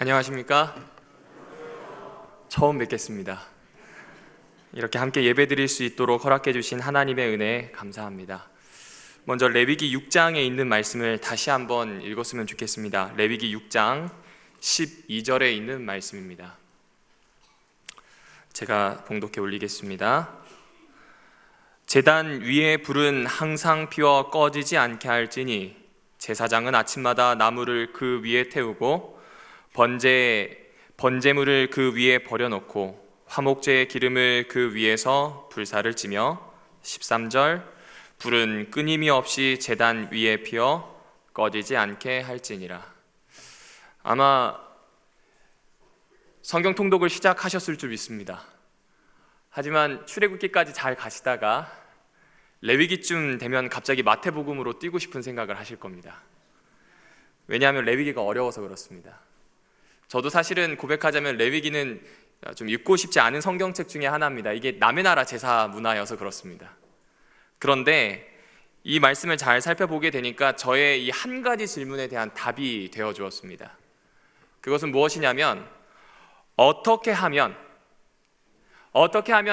안녕하십니까? 처음 뵙겠습니다. 이렇게 함께 예배드릴 수 있도록 허락해 주신 하나님의 은혜 감사합니다. 먼저 레위기 6장에 있는 말씀을 다시 한번 읽었으면 좋겠습니다. 레위기 6장 12절에 있는 말씀입니다. 제가 봉독해 올리겠습니다. 제단 위에 불은 항상 피워 꺼지지 않게 할지니 제사장은 아침마다 나무를 그 위에 태우고 번제물을 그 위에 버려놓고 화목제의 기름을 그 위에서 불사를 찌며 13절 불은 끊임이 없이 제단 위에 피어 꺼지지 않게 할지니라. 아마 성경 통독을 시작하셨을 줄 믿습니다. 하지만 출애굽기까지 잘 가시다가 레위기쯤 되면 갑자기 마태복음으로 뛰고 싶은 생각을 하실 겁니다. 왜냐하면 레위기가 어려워서 그렇습니다. 저도 사실은 고백하자면 레위기는 좀 읽고 싶지 않은 성경책 중에 하나입니다. 이게 남의 나라 제사 문화여서 그렇습니다. 그런데 이 말씀을 잘 살펴보게 되니까 저의 이 한 가지 질문에 대한 답이 되어 주었습니다. 그것은 무엇이냐면 어떻게 하면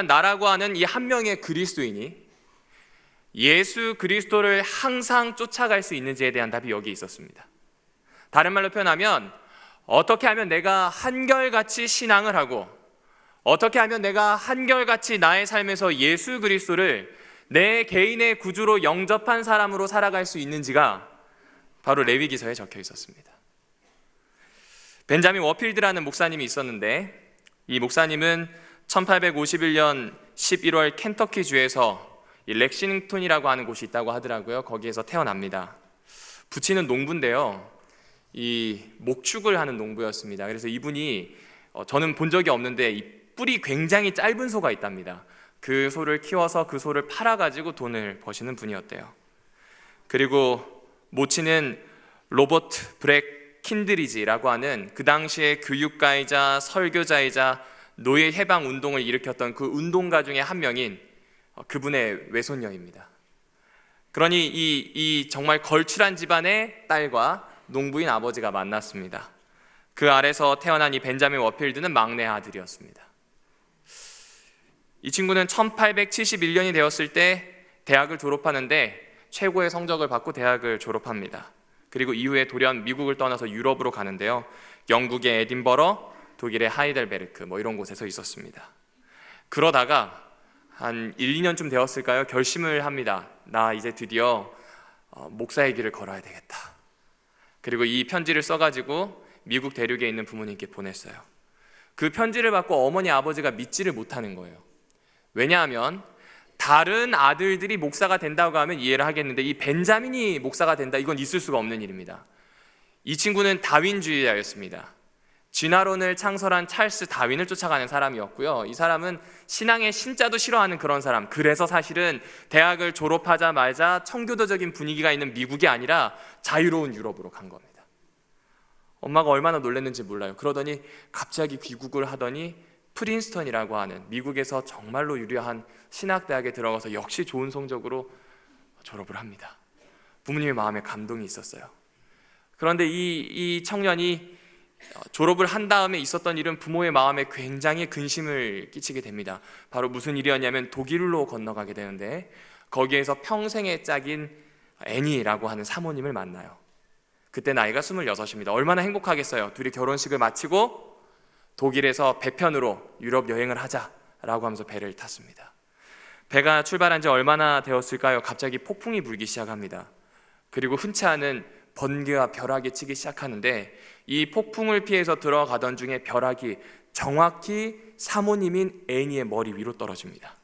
나라고 하는 이 한 명의 그리스도인이 예수 그리스도를 항상 쫓아갈 수 있는지에 대한 답이 여기 있었습니다. 다른 말로 표현하면 어떻게 하면 내가 한결같이 신앙을 하고 어떻게 하면 내가 한결같이 나의 삶에서 예수 그리스도를 내 개인의 구주로 영접한 사람으로 살아갈 수 있는지가 바로 레위기서에 적혀 있었습니다. 벤자민 워필드라는 목사님이 있었는데 이 목사님은 1851년 11월 켄터키 주에서 이 렉싱턴이라고 하는 곳이 있다고 하더라고요. 거기에서 태어납니다. 부치는 농부인데요, 이 목축을 하는 농부였습니다. 그래서 이분이 저는 본 적이 없는데 이 뿔이 굉장히 짧은 소가 있답니다. 그 소를 키워서 그 소를 팔아가지고 돈을 버시는 분이었대요. 그리고 모친은 로버트 브렉 킨드리지라고 하는 그 당시에 교육가이자 설교자이자 노예 해방 운동을 일으켰던 그 운동가 중에 한 명인 그분의 외손녀입니다. 그러니 이 정말 걸출한 집안의 딸과 농부인 아버지가 만났습니다. 그 아래서 태어난 이 벤자민 워필드는 막내 아들이었습니다. 이 친구는 1871년이 되었을 때 대학을 졸업하는데 최고의 성적을 받고 대학을 졸업합니다. 그리고 이후에 돌연 미국을 떠나서 유럽으로 가는데요, 영국의 에딘버러, 독일의 하이델베르크 이런 곳에서 있었습니다. 그러다가 한 1, 2년쯤 되었을까요? 결심을 합니다. 나 이제 드디어 목사의 길을 걸어야 되겠다. 그리고 이 편지를 써가지고 미국 대륙에 있는 부모님께 보냈어요. 그 편지를 받고 어머니 아버지가 믿지를 못하는 거예요. 왜냐하면 다른 아들들이 목사가 된다고 하면 이해를 하겠는데 이 벤자민이 목사가 된다, 이건 있을 수가 없는 일입니다. 이 친구는 다윈주의자였습니다. 진화론을 창설한 찰스 다윈을 쫓아가는 사람이었고요. 이 사람은 신앙의 신자도 싫어하는 그런 사람. 그래서 사실은 대학을 졸업하자마자 청교도적인 분위기가 있는 미국이 아니라 자유로운 유럽으로 간 겁니다. 엄마가 얼마나 놀랐는지 몰라요. 그러더니 갑자기 귀국을 하더니 프린스턴이라고 하는 미국에서 정말로 유려한 신학대학에 들어가서 역시 좋은 성적으로 졸업을 합니다. 부모님의 마음에 감동이 있었어요. 그런데 이 청년이 졸업을 한 다음에 있었던 일은 부모의 마음에 굉장히 근심을 끼치게 됩니다. 바로 무슨 일이었냐면 독일로 건너가게 되는데 거기에서 평생의 짝인 애니라고 하는 사모님을 만나요. 그때 나이가 26입니다. 얼마나 행복하겠어요. 둘이 결혼식을 마치고 독일에서 배편으로 유럽 여행을 하자라고 하면서 배를 탔습니다. 배가 출발한 지 얼마나 되었을까요? 갑자기 폭풍이 불기 시작합니다. 그리고 흔치 않은 번개와 벼락이 치기 시작하는데 이 폭풍을 피해서 들어가던 중에 벼락이 정확히 사모님인 애니의 머리 위로 떨어집니다.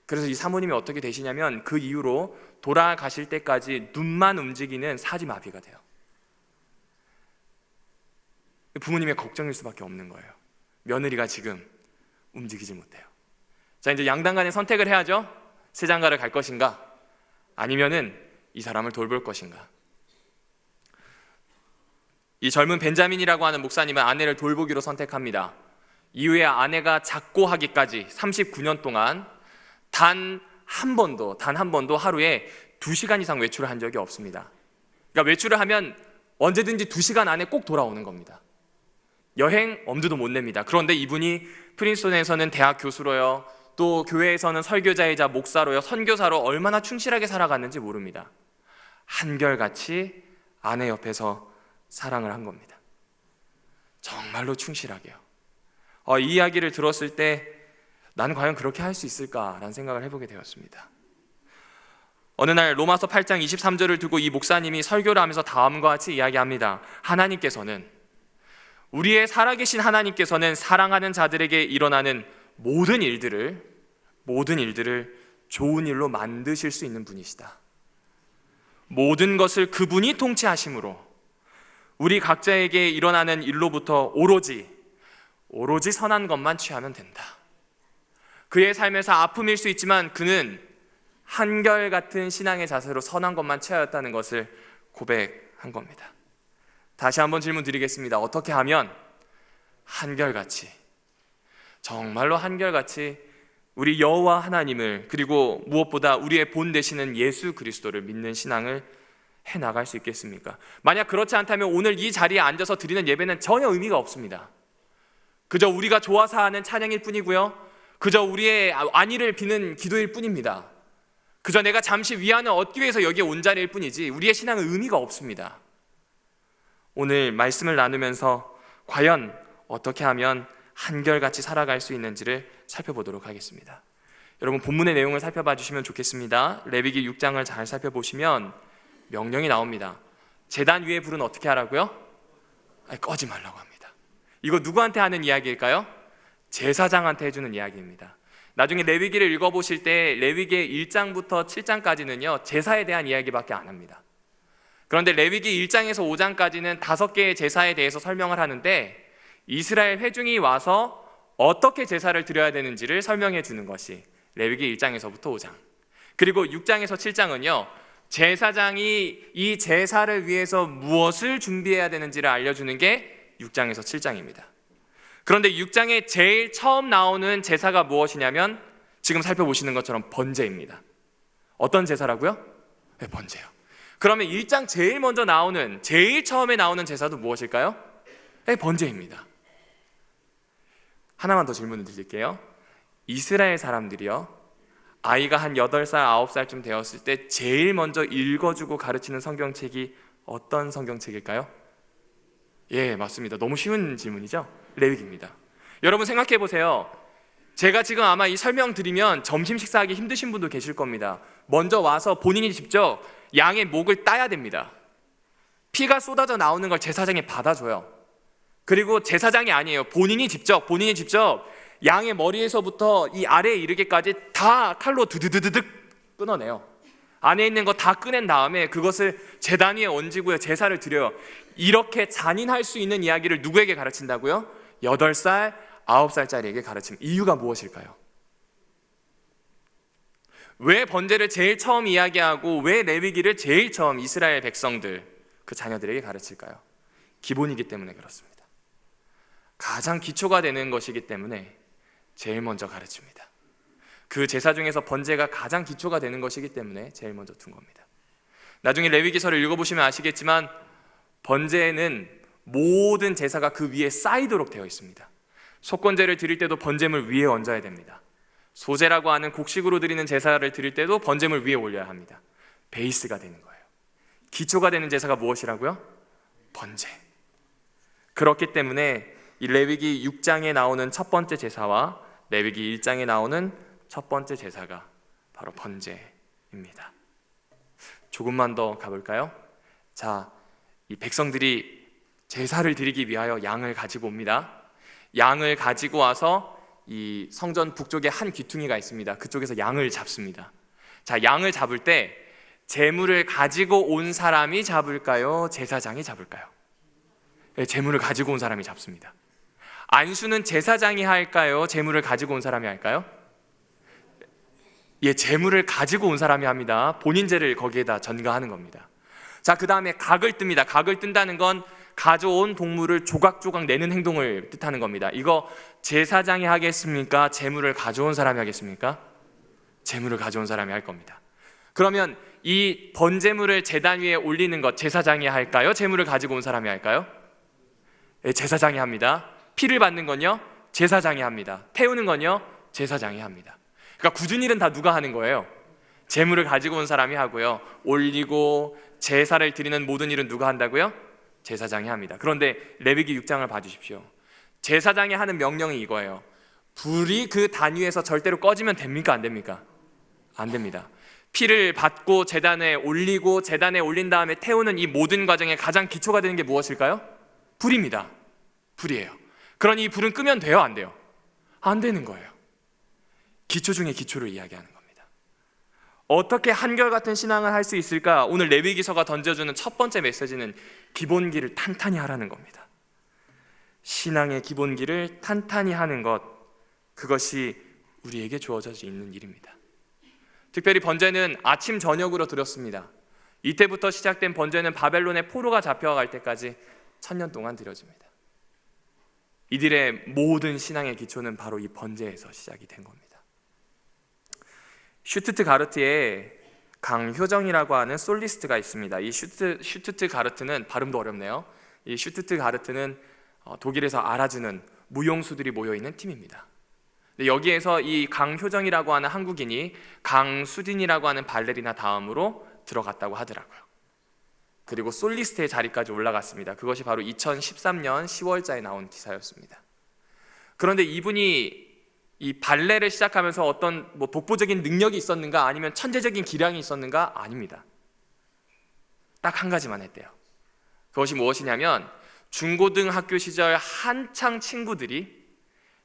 그래서 이 사모님이 어떻게 되시냐면 그 이후로 돌아가실 때까지 눈만 움직이는 사지마비가 돼요. 부모님의 걱정일 수밖에 없는 거예요. 며느리가 지금 움직이지 못해요. 자, 이제 양당 간에 선택을 해야죠. 새 장가를 갈 것인가, 아니면은 이 사람을 돌볼 것인가. 이 젊은 벤자민이라고 하는 목사님은 아내를 돌보기로 선택합니다. 이후에 아내가 작고하기까지 39년 동안 단 한 번도 하루에 2시간 이상 외출을 한 적이 없습니다. 그러니까 외출을 하면 언제든지 2시간 안에 꼭 돌아오는 겁니다. 여행 엄두도 못 냅니다. 그런데 이분이 프린스턴에서는 대학 교수로요, 또 교회에서는 설교자이자 목사로요, 선교사로 얼마나 충실하게 살아갔는지 모릅니다. 한결같이 아내 옆에서 사랑을 한 겁니다. 정말로 충실하게요. 이 이야기를 들었을 때 나는 과연 그렇게 할 수 있을까라는 생각을 해보게 되었습니다. 어느 날 로마서 8장 23절을 두고 이 목사님이 설교를 하면서 다음과 같이 이야기합니다. 하나님께서는, 우리의 살아계신 하나님께서는 사랑하는 자들에게 일어나는 모든 일들을 좋은 일로 만드실 수 있는 분이시다. 모든 것을 그분이 통치하심으로 우리 각자에게 일어나는 일로부터 오로지 선한 것만 취하면 된다. 그의 삶에서 아픔일 수 있지만 그는 한결같은 신앙의 자세로 선한 것만 취하였다는 것을 고백한 겁니다. 다시 한번 질문 드리겠습니다. 어떻게 하면 한결같이, 정말로 한결같이 우리 여호와 하나님을, 그리고 무엇보다 우리의 본 되시는 예수 그리스도를 믿는 신앙을 해나갈 수 있겠습니까? 만약 그렇지 않다면 오늘 이 자리에 앉아서 드리는 예배는 전혀 의미가 없습니다. 그저 우리가 좋아서 하는 찬양일 뿐이고요, 그저 우리의 안위를 비는 기도일 뿐입니다. 그저 내가 잠시 위안을 얻기 위해서 여기에 온 자리일 뿐이지 우리의 신앙은 의미가 없습니다. 오늘 말씀을 나누면서 과연 어떻게 하면 한결같이 살아갈 수 있는지를 살펴보도록 하겠습니다. 여러분, 본문의 내용을 살펴봐 주시면 좋겠습니다. 레위기 6장을 잘 살펴보시면 명령이 나옵니다. 제단 위에 불은 어떻게 하라고요? 꺼지 말라고 합니다. 이거 누구한테 하는 이야기일까요? 제사장한테 해주는 이야기입니다. 나중에 레위기를 읽어보실 때 레위기 1장부터 7장까지는요 제사에 대한 이야기밖에 안 합니다. 그런데 레위기 1장에서 5장까지는 5개의 제사에 대해서 설명을 하는데 이스라엘 회중이 와서 어떻게 제사를 드려야 되는지를 설명해 주는 것이 레위기 1장에서부터 5장, 그리고 6장에서 7장은요 제사장이 이 제사를 위해서 무엇을 준비해야 되는지를 알려주는 게 6장에서 7장입니다. 그런데 6장에 제일 처음 나오는 제사가 무엇이냐면 지금 살펴보시는 것처럼 번제입니다. 어떤 제사라고요? 네, 번제요. 그러면 1장 제일 처음에 나오는 제사도 무엇일까요? 네, 번제입니다. 하나만 더 질문을 드릴게요. 이스라엘 사람들이요, 아이가 한 8살, 9살쯤 되었을 때 제일 먼저 읽어주고 가르치는 성경책이 어떤 성경책일까요? 예, 맞습니다. 너무 쉬운 질문이죠? 레위기입니다. 여러분 생각해 보세요. 제가 지금 아마 이 설명 드리면 점심 식사하기 힘드신 분도 계실 겁니다. 먼저 와서 본인이 직접 양의 목을 따야 됩니다. 피가 쏟아져 나오는 걸 제사장이 받아줘요. 그리고 제사장이 아니에요. 본인이 직접 양의 머리에서부터 이 아래에 이르기까지 다 칼로 드드드득 끊어내요. 안에 있는 거 다 꺼낸 다음에 그것을 제단 위에 얹고요 제사를 드려요. 이렇게 잔인할 수 있는 이야기를 누구에게 가르친다고요? 8살, 9살짜리에게 가르친 이유가 무엇일까요? 왜 번제를 제일 처음 이야기하고 왜 레위기를 제일 처음 이스라엘 백성들, 그 자녀들에게 가르칠까요? 기본이기 때문에 그렇습니다. 가장 기초가 되는 것이기 때문에 제일 먼저 가르칩니다. 그 제사 중에서 번제가 가장 기초가 되는 것이기 때문에 제일 먼저 둔 겁니다. 나중에 레위기서를 읽어보시면 아시겠지만 번제에는 모든 제사가 그 위에 쌓이도록 되어 있습니다. 속건제를 드릴 때도 번제물 위에 얹어야 됩니다. 소제라고 하는 곡식으로 드리는 제사를 드릴 때도 번제물 위에 올려야 합니다. 베이스가 되는 거예요. 기초가 되는 제사가 무엇이라고요? 번제. 그렇기 때문에 이 레위기 6장에 나오는 첫 번째 제사와 레위기 1장에 나오는 첫 번째 제사가 바로 번제입니다. 조금만 더 가볼까요? 자, 이 백성들이 제사를 드리기 위하여 양을 가지고 옵니다. 양을 가지고 와서 이 성전 북쪽에 한 귀퉁이가 있습니다. 그쪽에서 양을 잡습니다. 자, 양을 잡을 때 제물을 가지고 온 사람이 잡을까요? 제사장이 잡을까요? 네, 제물을 가지고 온 사람이 잡습니다. 안수는 제사장이 할까요? 제물을 가지고 온 사람이 할까요? 예, 제물을 가지고 온 사람이 합니다. 본인 죄를 거기에다 전가하는 겁니다. 자, 그 다음에 각을 뜹니다. 각을 뜬다는 건 가져온 동물을 조각조각 내는 행동을 뜻하는 겁니다. 이거 제사장이 하겠습니까? 제물을 가져온 사람이 하겠습니까? 제물을 가져온 사람이 할 겁니다. 그러면 이 번제물을 제단 위에 올리는 것 제사장이 할까요? 제물을 가지고 온 사람이 할까요? 제사장이 합니다. 피를 받는 건요, 제사장이 합니다. 태우는 건요, 제사장이 합니다. 그러니까 굳은 일은 다 누가 하는 거예요? 제물을 가지고 온 사람이 하고요, 올리고 제사를 드리는 모든 일은 누가 한다고요? 제사장이 합니다. 그런데 레위기 6장을 봐주십시오. 제사장이 하는 명령이 이거예요. 불이 그 단위에서 절대로 꺼지면 됩니까? 안 됩니까? 안 됩니다. 피를 받고 제단에 올리고 제단에 올린 다음에 태우는 이 모든 과정의 가장 기초가 되는 게 무엇일까요? 불입니다. 불이에요. 그러니 이 불은 끄면 돼요? 안 돼요? 안 되는 거예요. 기초 중에 기초를 이야기하는 겁니다. 어떻게 한결같은 신앙을 할 수 있을까? 오늘 레위기서가 던져주는 첫 번째 메시지는 기본기를 탄탄히 하라는 겁니다. 신앙의 기본기를 탄탄히 하는 것, 그것이 우리에게 주어져 있는 일입니다. 특별히 번제는 아침 저녁으로 드렸습니다. 이때부터 시작된 번제는 바벨론의 포로가 잡혀갈 때까지 1000년 동안 드려집니다. 이들의 모든 신앙의 기초는 바로 이 번제에서 시작이 된 겁니다. 슈투트가르트에 강효정이라고 하는 솔리스트가 있습니다. 이 슈투트가르트는 발음도 어렵네요. 이 슈투트가르트는 독일에서 알아주는 무용수들이 모여있는 팀입니다. 여기에서 이 강효정이라고 하는 한국인이 강수진이라고 하는 발레리나 다음으로 들어갔다고 하더라고요. 그리고 솔리스트의 자리까지 올라갔습니다. 그것이 바로 2013년 10월자에 나온 기사였습니다. 그런데 이분이 이 발레를 시작하면서 어떤 독보적인 능력이 있었는가, 아니면 천재적인 기량이 있었는가? 아닙니다. 딱 한 가지만 했대요. 그것이 무엇이냐면 중고등학교 시절 한창 친구들이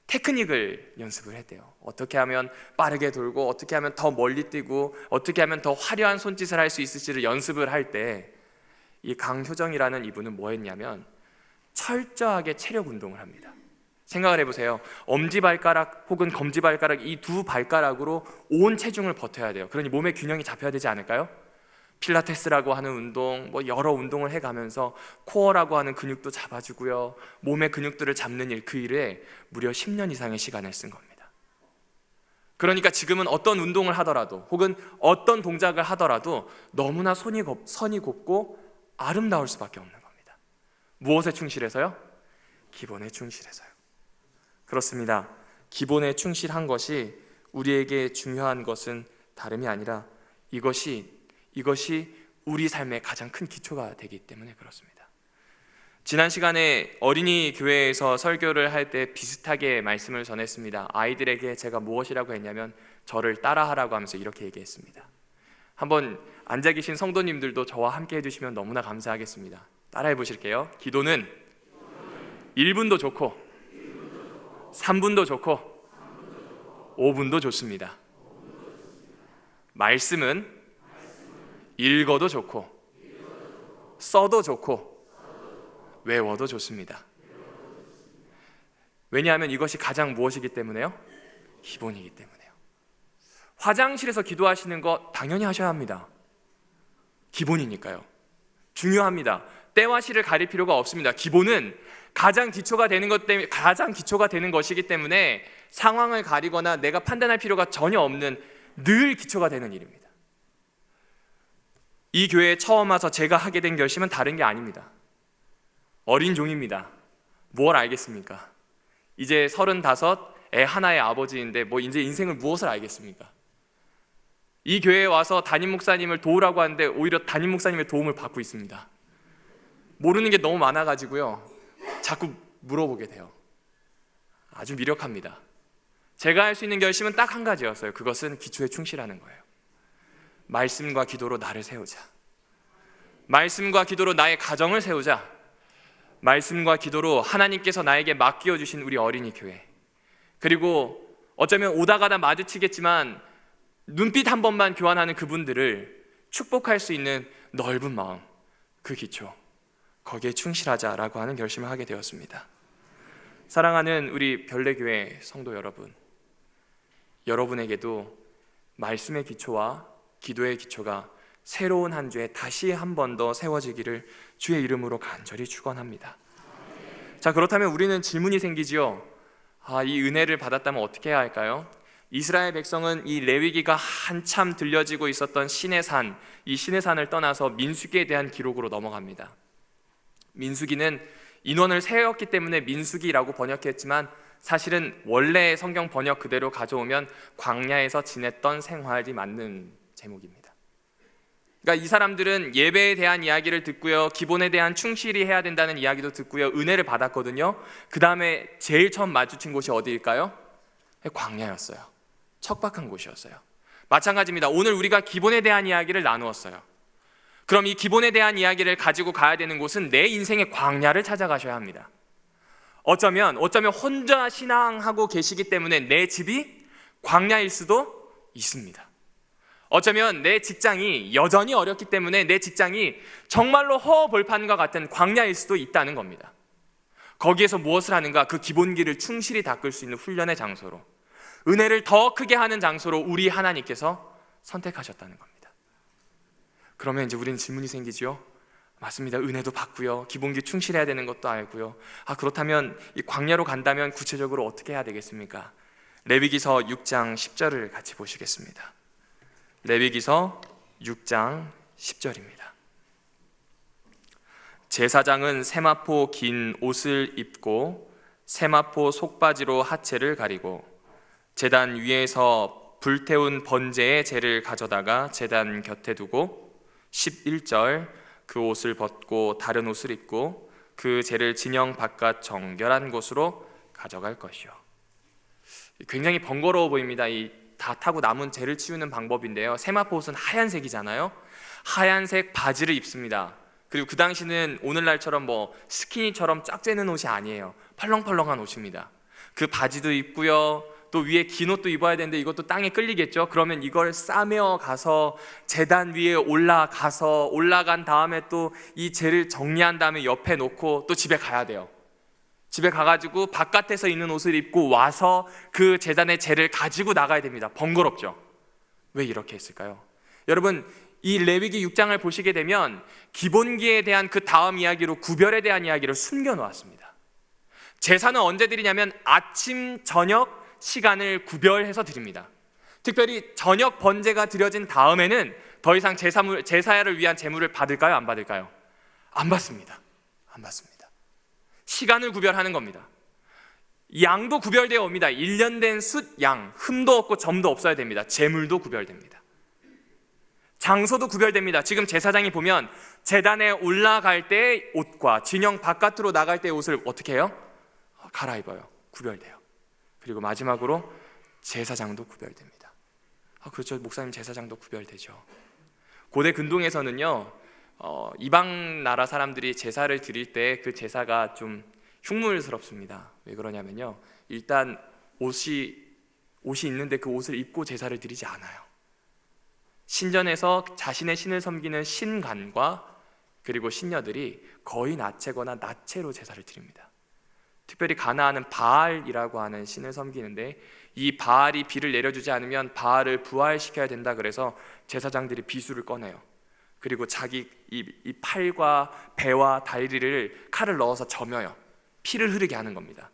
테크닉을 연습을 했대요. 어떻게 하면 빠르게 돌고, 어떻게 하면 더 멀리 뛰고, 어떻게 하면 더 화려한 손짓을 할 수 있을지를 연습을 할 때 이 강효정이라는 이분은 뭐 했냐면 철저하게 체력 운동을 합니다. 생각을 해보세요. 엄지발가락 혹은 검지발가락, 이 두 발가락으로 온 체중을 버텨야 돼요. 그러니 몸의 균형이 잡혀야 되지 않을까요? 필라테스라고 하는 운동, 여러 운동을 해가면서 코어라고 하는 근육도 잡아주고요, 몸의 근육들을 잡는 일, 그 일에 무려 10년 이상의 시간을 쓴 겁니다. 그러니까 지금은 어떤 운동을 하더라도 혹은 어떤 동작을 하더라도 너무나 선이 곱고 아름다울 수밖에 없는 겁니다. 무엇에 충실해서요? 기본에 충실해서요. 그렇습니다. 기본에 충실한 것이 우리에게 중요한 것은 다름이 아니라 이것이 우리 삶의 가장 큰 기초가 되기 때문에 그렇습니다. 지난 시간에 어린이 교회에서 설교를 할 때 비슷하게 말씀을 전했습니다. 아이들에게 제가 무엇이라고 했냐면 저를 따라하라고 하면서 이렇게 얘기했습니다. 한번 앉아 계신 성도님들도 저와 함께 해주시면 너무나 감사하겠습니다. 따라해 보실게요. 기도는 1분도 좋고 3분도 좋고 5분도 좋습니다. 말씀은 읽어도 좋고 써도 좋고 외워도 좋습니다. 왜냐하면 이것이 가장 무엇이기 때문에요? 기본이기 때문에요. 화장실에서 기도하시는 거 당연히 하셔야 합니다. 기본이니까요. 중요합니다. 때와 시를 가릴 필요가 없습니다. 기본은 가장 기초가 되는 것이기 때문에 상황을 가리거나 내가 판단할 필요가 전혀 없는 늘 기초가 되는 일입니다. 이 교회에 처음 와서 제가 하게 된 결심은 다른 게 아닙니다. 어린 종입니다. 뭘 알겠습니까? 이제 35, 애 하나의 아버지인데 이제 인생을 무엇을 알겠습니까? 이 교회에 와서 담임 목사님을 도우라고 하는데 오히려 담임 목사님의 도움을 받고 있습니다. 모르는 게 너무 많아가지고요, 자꾸 물어보게 돼요. 아주 미력합니다. 제가 할 수 있는 결심은 딱 한 가지였어요. 그것은 기초에 충실하는 거예요. 말씀과 기도로 나를 세우자. 말씀과 기도로 나의 가정을 세우자. 말씀과 기도로 하나님께서 나에게 맡겨주신 우리 어린이 교회, 그리고 어쩌면 오다가다 마주치겠지만 눈빛 한 번만 교환하는 그분들을 축복할 수 있는 넓은 마음, 그 기초, 거기에 충실하자라고 하는 결심을 하게 되었습니다. 사랑하는 우리 별내교회 성도 여러분, 여러분에게도 말씀의 기초와 기도의 기초가 새로운 한 주에 다시 한 번 더 세워지기를 주의 이름으로 간절히 축원합니다. 자, 그렇다면 우리는 질문이 생기지요. 이 은혜를 받았다면 어떻게 해야 할까요? 이스라엘 백성은 이 레위기가 한참 들려지고 있었던 신의 산, 이 신의 산을 떠나서 민수기에 대한 기록으로 넘어갑니다. 민수기는 인원을 세웠기 때문에 민수기라고 번역했지만 사실은 원래 성경 번역 그대로 가져오면 광야에서 지냈던 생활이 맞는 제목입니다. 그러니까 이 사람들은 예배에 대한 이야기를 듣고요, 기본에 대한 충실히 해야 된다는 이야기도 듣고요, 은혜를 받았거든요. 그 다음에 제일 처음 마주친 곳이 어디일까요? 광야였어요. 척박한 곳이었어요. 마찬가지입니다. 오늘 우리가 기본에 대한 이야기를 나누었어요. 그럼 이 기본에 대한 이야기를 가지고 가야 되는 곳은 내 인생의 광야를 찾아가셔야 합니다. 어쩌면 혼자 신앙하고 계시기 때문에 내 집이 광야일 수도 있습니다. 어쩌면 내 직장이 여전히 어렵기 때문에 내 직장이 정말로 허허벌판과 같은 광야일 수도 있다는 겁니다. 거기에서 무엇을 하는가? 그 기본기를 충실히 닦을 수 있는 훈련의 장소로, 은혜를 더 크게 하는 장소로 우리 하나님께서 선택하셨다는 겁니다. 그러면 이제 우리는 질문이 생기죠. 맞습니다. 은혜도 받고요, 기본기 충실해야 되는 것도 알고요. 그렇다면 이 광야로 간다면 구체적으로 어떻게 해야 되겠습니까? 레위기서 6장 10절을 같이 보시겠습니다. 레위기서 6장 10절입니다. 제사장은 세마포 긴 옷을 입고 세마포 속바지로 하체를 가리고 제단 위에서 불태운 번제의 재를 가져다가 제단 곁에 두고 11절 그 옷을 벗고 다른 옷을 입고 그 재를 진영 바깥 정결한 곳으로 가져갈 것이요. 굉장히 번거로워 보입니다. 이 다 타고 남은 재를 치우는 방법인데요, 세마포 옷은 하얀색이잖아요. 하얀색 바지를 입습니다. 그리고 그 당시는 오늘날처럼 스키니처럼 쫙 쬐는 옷이 아니에요. 펄렁펄렁한 옷입니다. 그 바지도 입고요, 또 위에 긴 옷도 입어야 되는데 이것도 땅에 끌리겠죠. 그러면 이걸 싸며 가서 제단 위에 올라간 다음에 또 이 재를 정리한 다음에 옆에 놓고 또 집에 가야 돼요. 집에 가가지고 바깥에서 입는 옷을 입고 와서 그 제단의 재를 가지고 나가야 됩니다. 번거롭죠. 왜 이렇게 했을까요? 여러분, 이 레위기 6장을 보시게 되면 기본기에 대한 그 다음 이야기로 구별에 대한 이야기를 숨겨놓았습니다. 제사는 언제 드리냐면 아침, 저녁 시간을 구별해서 드립니다. 특별히 저녁 번제가 드려진 다음에는 더 이상 제사를 위한 제물을 받을까요? 안 받을까요? 안 받습니다. 안 받습니다. 시간을 구별하는 겁니다. 양도 구별되어 옵니다. 1년 된 숫 양, 흠도 없고 점도 없어야 됩니다. 제물도 구별됩니다. 장소도 구별됩니다. 지금 제사장이 보면 제단에 올라갈 때의 옷과 진영 바깥으로 나갈 때의 옷을 어떻게 해요? 갈아입어요. 구별돼요. 그리고 마지막으로 제사장도 구별됩니다. 그렇죠. 목사님, 제사장도 구별되죠. 고대 근동에서는요, 이방 나라 사람들이 제사를 드릴 때 그 제사가 좀 흉물스럽습니다. 왜 그러냐면요, 일단 옷이 있는데 그 옷을 입고 제사를 드리지 않아요. 신전에서 자신의 신을 섬기는 신관과 그리고 신녀들이 거의 나체거나 나체로 제사를 드립니다. 특별히 가나안은 바알이라고 하는 신을 섬기는데 이 바알이 비를 내려주지 않으면 바알을 부활시켜야 된다 그래서 제사장들이 비수를 꺼내요. 그리고 자기 이 팔과 배와 다리를 칼을 넣어서 점여요. 피를 흐르게 하는 겁니다.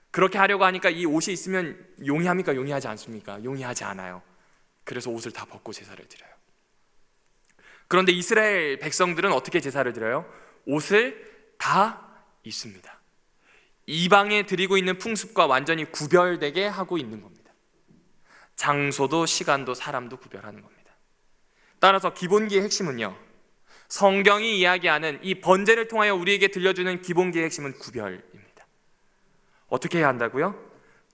그렇게 하려고 하니까 이 옷이 있으면 용이합니까? 용이하지 않습니까? 용이하지 않아요. 그래서 옷을 다 벗고 제사를 드려요. 그런데 이스라엘 백성들은 어떻게 제사를 드려요? 옷을 다 입습니다. 이방에 드리고 있는 풍습과 완전히 구별되게 하고 있는 겁니다. 장소도 시간도 사람도 구별하는 겁니다. 따라서 기본기의 핵심은요, 성경이 이야기하는 이 번제를 통하여 우리에게 들려주는 기본기의 핵심은 구별입니다. 어떻게 해야 한다고요?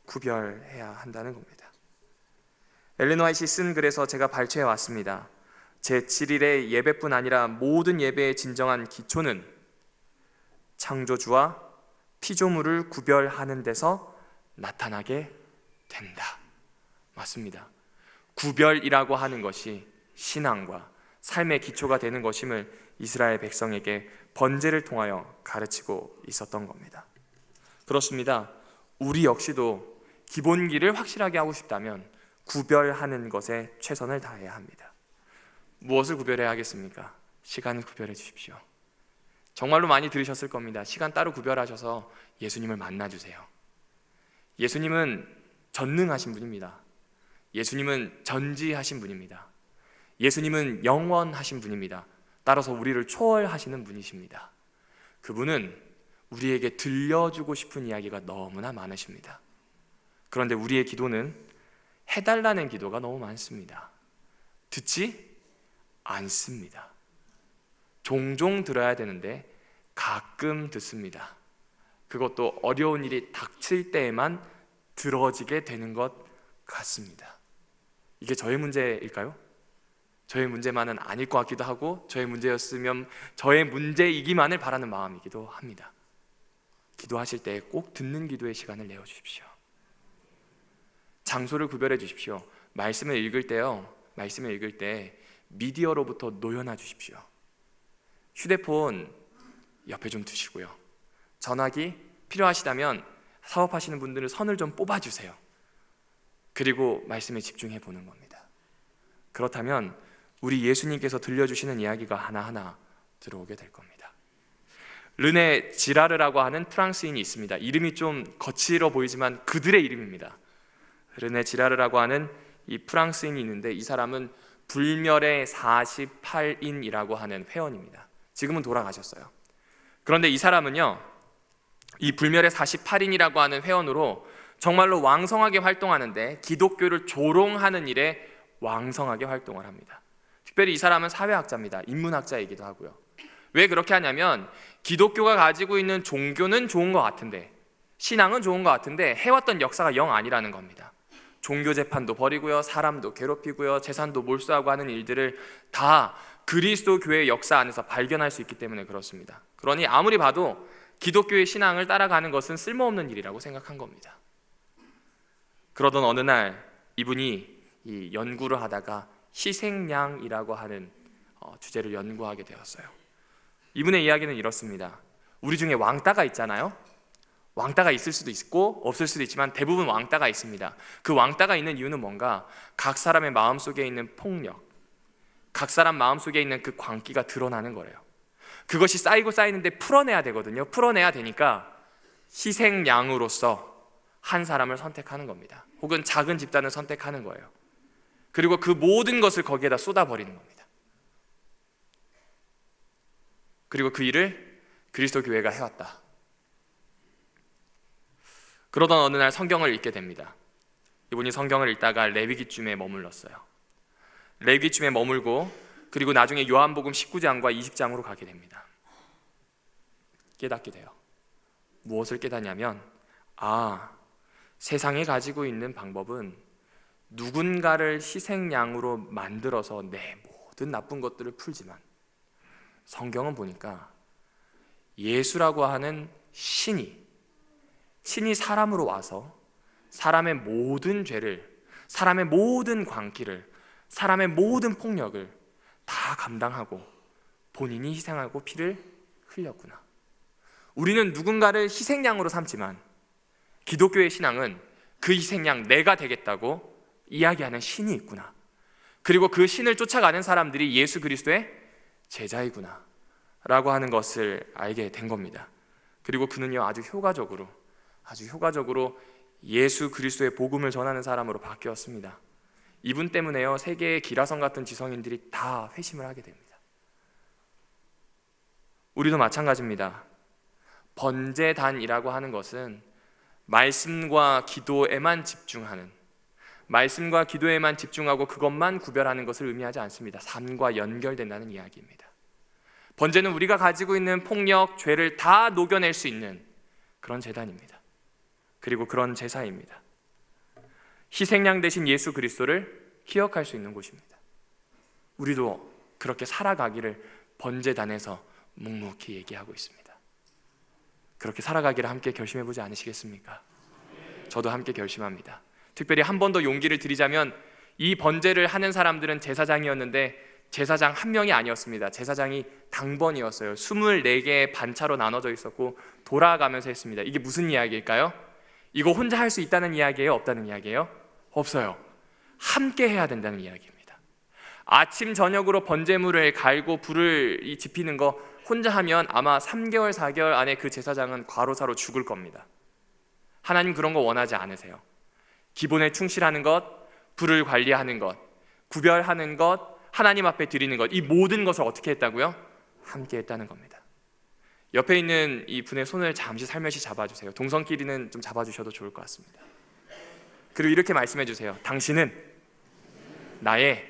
구별해야 한다는 겁니다. 엘렌 화이트가 쓴 글에서 제가 발췌해 왔습니다. 제7일의 예배뿐 아니라 모든 예배의 진정한 기초는 창조주와 피조물을 구별하는 데서 나타나게 된다. 맞습니다. 구별이라고 하는 것이 신앙과 삶의 기초가 되는 것임을 이스라엘 백성에게 번제를 통하여 가르치고 있었던 겁니다. 그렇습니다. 우리 역시도 기본기를 확실하게 하고 싶다면 구별하는 것에 최선을 다해야 합니다. 무엇을 구별해야 하겠습니까? 시간을 구별해 주십시오. 정말로 많이 들으셨을 겁니다. 시간 따로 구별하셔서 예수님을 만나주세요. 예수님은 전능하신 분입니다. 예수님은 전지하신 분입니다. 예수님은 영원하신 분입니다. 따라서 우리를 초월하시는 분이십니다. 그분은 우리에게 들려주고 싶은 이야기가 너무나 많으십니다. 그런데 우리의 기도는 해달라는 기도가 너무 많습니다. 듣지 않습니다. 종종 들어야 되는데 가끔 듣습니다. 그것도 어려운 일이 닥칠 때에만 들어지게 되는 것 같습니다. 이게 저의 문제일까요? 저의 문제만은 아닐 것 같기도 하고, 저의 문제였으면 저의 문제이기만을 바라는 마음이기도 합니다. 기도하실 때 꼭 듣는 기도의 시간을 내어주십시오. 장소를 구별해 주십시오. 말씀을 읽을 때 미디어로부터 놓여놔 주십시오. 휴대폰 옆에 좀 두시고요. 전화기 필요하시다면 사업하시는 분들은 선을 좀 뽑아주세요. 그리고 말씀에 집중해 보는 겁니다. 그렇다면 우리 예수님께서 들려주시는 이야기가 하나하나 들어오게 될 겁니다. 르네 지라르라고 하는 프랑스인이 있습니다. 이름이 좀 거칠어 보이지만 그들의 이름입니다. 르네 지라르라고 하는 이 프랑스인이 있는데, 이 사람은 불멸의 48인이라고 하는 회원입니다. 지금은 돌아가셨어요. 그런데 이 사람은요, 이 불멸의 48인이라고 하는 회원으로 정말로 왕성하게 활동하는데, 기독교를 조롱하는 일에 왕성하게 활동을 합니다. 특별히 이 사람은 사회학자입니다. 인문학자이기도 하고요. 왜 그렇게 하냐면, 기독교가 가지고 있는 종교는 좋은 것 같은데, 신앙은 좋은 것 같은데 해왔던 역사가 영 아니라는 겁니다. 종교 재판도 벌이고요, 사람도 괴롭히고요, 재산도 몰수하고 하는 일들을 다 그리스도 교회의 역사 안에서 발견할 수 있기 때문에 그렇습니다. 그러니 아무리 봐도 기독교의 신앙을 따라가는 것은 쓸모없는 일이라고 생각한 겁니다. 그러던 어느 날 이분이 이 연구를 하다가 희생양이라고 하는 주제를 연구하게 되었어요. 이분의 이야기는 이렇습니다. 우리 중에 왕따가 있잖아요. 왕따가 있을 수도 있고 없을 수도 있지만 대부분 왕따가 있습니다. 그 왕따가 있는 이유는 뭔가, 각 사람의 마음속에 있는 폭력, 각 사람 마음속에 있는 그 광기가 드러나는 거래요. 그것이 쌓이고 쌓이는데 풀어내야 되거든요. 풀어내야 되니까 희생양으로서 한 사람을 선택하는 겁니다. 혹은 작은 집단을 선택하는 거예요. 그리고 그 모든 것을 거기에다 쏟아버리는 겁니다. 그리고 그 일을 그리스도 교회가 해왔다. 그러던 어느 날 성경을 읽게 됩니다. 이분이 성경을 읽다가 레위기쯤에 머물렀어요. 레위기쯤에 머물고, 그리고 나중에 요한복음 19장과 20장으로 가게 됩니다. 깨닫게 돼요. 무엇을 깨닫냐면, 세상에 가지고 있는 방법은 누군가를 희생양으로 만들어서 내 모든 나쁜 것들을 풀지만, 성경은 보니까 예수라고 하는 신이 사람으로 와서 사람의 모든 죄를, 사람의 모든 광기를, 사람의 모든 폭력을 다 감당하고 본인이 희생하고 피를 흘렸구나. 우리는 누군가를 희생양으로 삼지만 기독교의 신앙은 그 희생양 내가 되겠다고 이야기하는 신이 있구나. 그리고 그 신을 쫓아가는 사람들이 예수 그리스도의 제자이구나 라고 하는 것을 알게 된 겁니다. 그리고 그는요, 아주 효과적으로 예수 그리스도의 복음을 전하는 사람으로 바뀌었습니다. 이분 때문에요, 세계의 기라성 같은 지성인들이 다 회심을 하게 됩니다. 우리도 마찬가지입니다. 번제단이라고 하는 것은 말씀과 기도에만 집중하는, 말씀과 기도에만 집중하고 그것만 구별하는 것을 의미하지 않습니다. 삶과 연결된다는 이야기입니다. 번제는 우리가 가지고 있는 폭력, 죄를 다 녹여낼 수 있는 그런 제단입니다. 그리고 그런 제사입니다. 희생양 대신 예수 그리스도를 기억할 수 있는 곳입니다. 우리도 그렇게 살아가기를 번제단에서 묵묵히 얘기하고 있습니다. 그렇게 살아가기를 함께 결심해보지 않으시겠습니까? 저도 함께 결심합니다. 특별히 한 번 더 용기를 드리자면, 이 번제를 하는 사람들은 제사장이었는데 제사장 한 명이 아니었습니다. 제사장이 당번이었어요. 24개의 반차로 나눠져 있었고 돌아가면서 했습니다. 이게 무슨 이야기일까요? 이거 혼자 할 수 있다는 이야기예요? 없다는 이야기예요? 없어요. 함께 해야 된다는 이야기입니다. 아침 저녁으로 번제물을 갈고 불을 지피는 거 혼자 하면 아마 3개월 4개월 안에 그 제사장은 과로사로 죽을 겁니다. 하나님 그런 거 원하지 않으세요. 기본에 충실하는 것, 불을 관리하는 것, 구별하는 것, 하나님 앞에 드리는 것, 이 모든 것을 어떻게 했다고요? 함께 했다는 겁니다. 옆에 있는 이 분의 손을 잠시 살며시 잡아주세요. 동성끼리는 좀 잡아주셔도 좋을 것 같습니다. 그리고 이렇게 말씀해 주세요. 당신은 나의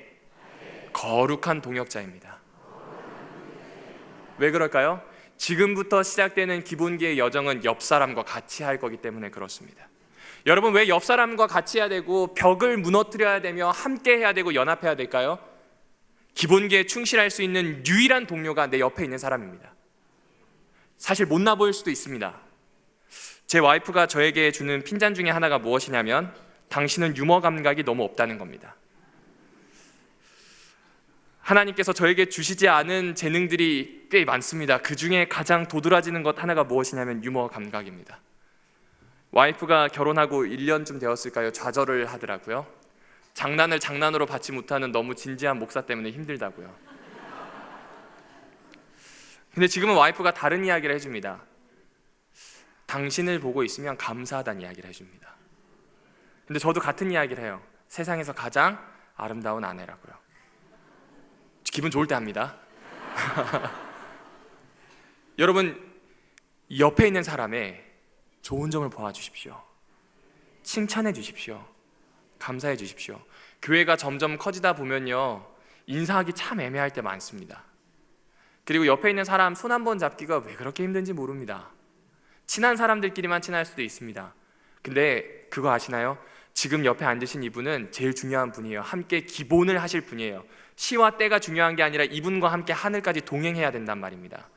거룩한 동역자입니다. 왜 그럴까요? 지금부터 시작되는 기본기의 여정은 옆 사람과 같이 할 거기 때문에 그렇습니다. 여러분, 왜 옆 사람과 같이 해야 되고 벽을 무너뜨려야 되며 함께 해야 되고 연합해야 될까요? 기본기에 충실할 수 있는 유일한 동료가 내 옆에 있는 사람입니다. 사실 못나 보일 수도 있습니다. 제 와이프가 저에게 주는 핀잔 중에 하나가 무엇이냐면 당신은 유머 감각이 너무 없다는 겁니다. 하나님께서 저에게 주시지 않은 재능들이 꽤 많습니다. 그 중에 가장 도드라지는 것 하나가 무엇이냐면 유머 감각입니다. 와이프가 결혼하고 1년쯤 되었을까요? 좌절을 하더라고요. 장난을 장난으로 받지 못하는 너무 진지한 목사 때문에 힘들다고요. 근데 지금은 와이프가 다른 이야기를 해줍니다. 당신을 보고 있으면 감사하다는 이야기를 해줍니다. 근데 저도 같은 이야기를 해요. 세상에서 가장 아름다운 아내라고요. 기분 좋을 때 합니다. 여러분, 옆에 있는 사람의 좋은 점을 보아주십시오. 칭찬해 주십시오. 감사해 주십시오. 교회가 점점 커지다 보면요, 인사하기 참 애매할 때 많습니다. 그리고 옆에 있는 사람 손 한 번 잡기가 왜 그렇게 힘든지 모릅니다. 친한 사람들끼리만 친할 수도 있습니다. 근데 그거 아시나요? 지금 옆에 앉으신 이분은 제일 중요한 분이에요. 함께 기본을 하실 분이에요. 시와 때가 중요한 게 아니라 이분과 함께 하늘까지 동행해야 된단 말입니다.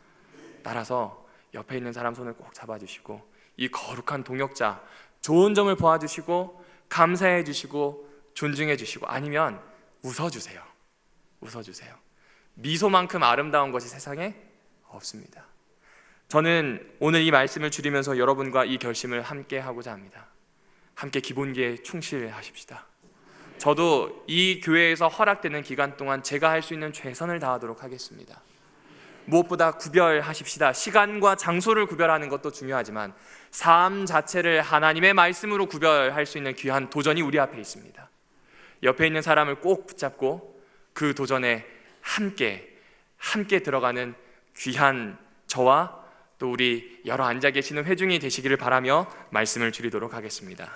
따라서 옆에 있는 사람 손을 꼭 잡아주시고 이 거룩한 동역자 좋은 점을 보아주시고 감사해 주시고 존중해 주시고, 아니면 웃어주세요. 웃어주세요. 미소만큼 아름다운 것이 세상에 없습니다. 저는 오늘 이 말씀을 줄이면서 여러분과 이 결심을 함께 하고자 합니다. 함께 기본기에 충실하십시다. 저도 이 교회에서 허락되는 기간 동안 제가 할 수 있는 최선을 다하도록 하겠습니다. 무엇보다 구별하십시다. 시간과 장소를 구별하는 것도 중요하지만 삶 자체를 하나님의 말씀으로 구별할 수 있는 귀한 도전이 우리 앞에 있습니다. 옆에 있는 사람을 꼭 붙잡고 그 도전에 함께 들어가는 귀한 저와 또 우리 여러 앉아 계시는 회중이 되시기를 바라며 말씀을 줄이도록 하겠습니다.